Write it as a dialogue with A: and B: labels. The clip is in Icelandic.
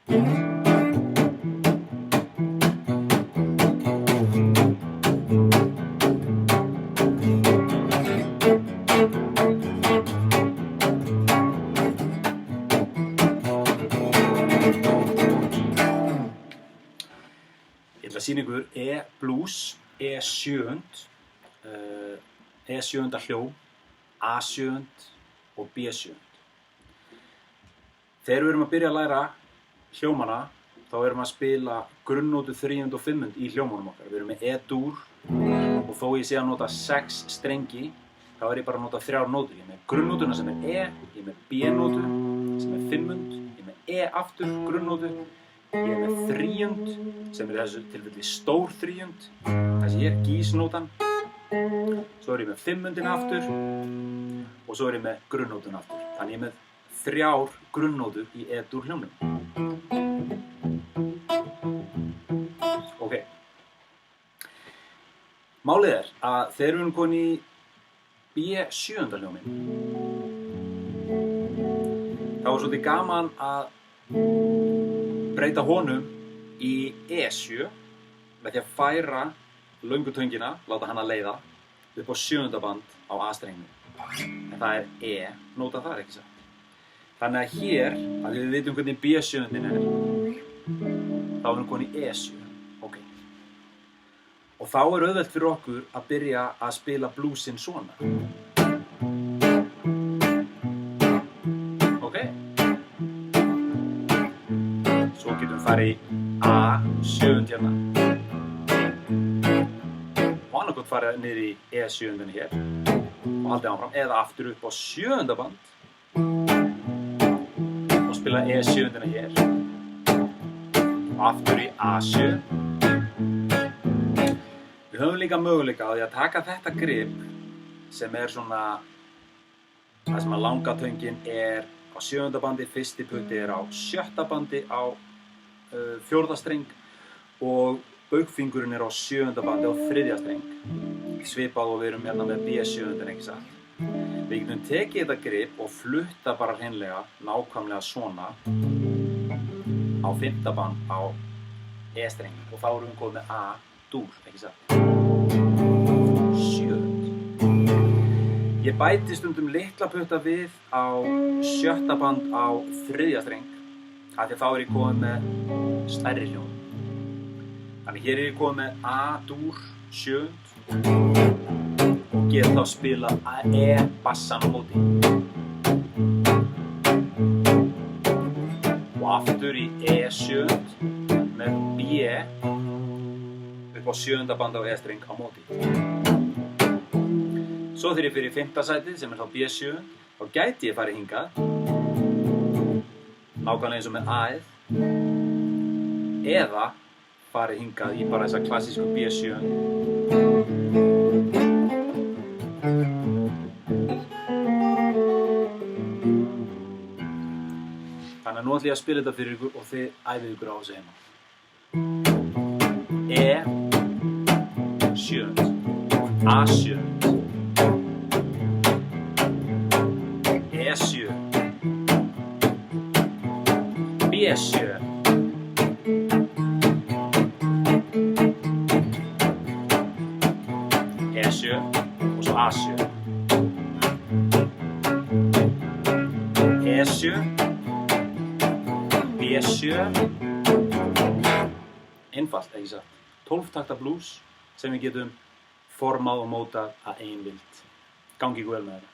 A: Ég ætla að sýna ykkur E-blues, E7, E7 hljóm, A7 og B7. Þegar við erum að byrja að læra hljómana, þá erum við að spila grunnnótu, þriðjund og fimmund í hljómunum okkar. Við erum með E-dúr og þó ég sé að nota 6 strengi, þá er ég bara að nota 3 nótur. Ég er með grunnnótuna sem er E, ég er með B-nótu sem er fimmund, ég er með E aftur, grunnnótu, ég er með þriðjund sem er í þessu tilfelli stór þriðjund, þessi hér, gísnótan. Svo er ég með fimmundin aftur og svo er ég með grunnnótun aftur. Þannig ég er með 3 grunnnótur í E-dúr hljómnum. Ok. Málið er að þegar við erum komin í B7 hljóminn, þá er svolítið gaman að breyta honum í E7 með því að færa löngu töngina, láta hana leiða upp á 7. band á A-strengnum. En það er E-nóta þar, ekki satt? Þannig að hér, að við vitum hvernig B7 er, þá erum við komin í E7. Ok. Og þá er auðvelt fyrir okkur að byrja að spila bluesinn svona. Ok. Svo getum við farið í A7 hérna. Og annarkot farið niður í E7 hér. Og haldið áfram. Eða aftur upp á 7. band. Og spila E7 hér. Og aftur í A7. Við höfum líka möguleika á því að taka þetta grip sem er svona það sem að langa töngin er á 7. bandi, fyrsti putti er á 7. bandi á 4. streng og baugfingurinn er á 7. bandi á 3. streng. Svipað og við erum hérna með B7, ekki satt. Við getum tekið þetta grip og flutta bara hreinlega nákvæmlega svona á 5. band á E-streng og þá erum við komið með A-dúr, ekki satt. 7. Ég bæti stundum litla putta við á 7. band á 3. streng af því að þá er ég komið með stærri hljóm. Þannig hér er ég komið með A-dúr 7 og get þá spila E-bassan á móti. Og aftur í E7 með B upp á 7. band á E-streng á móti. Svo þegar ég fyrir í 5. sætið sem er þá B7, þá gæti ég farið hingað, nákvæmlega eins og með A-ið, eða farið hingað í bara þessa klassísku B7. Þannig að nú ætlum ég að spila þetta fyrir ykkur og þið æfið ykkur á þessu heima. E7, A7, E7, B7, E7 og svo A7, E7, B7, einfalt, ekki satt. 12 takta blues sem við getum formað og mótað að eigin vild. Gangi ykkur vel með þetta.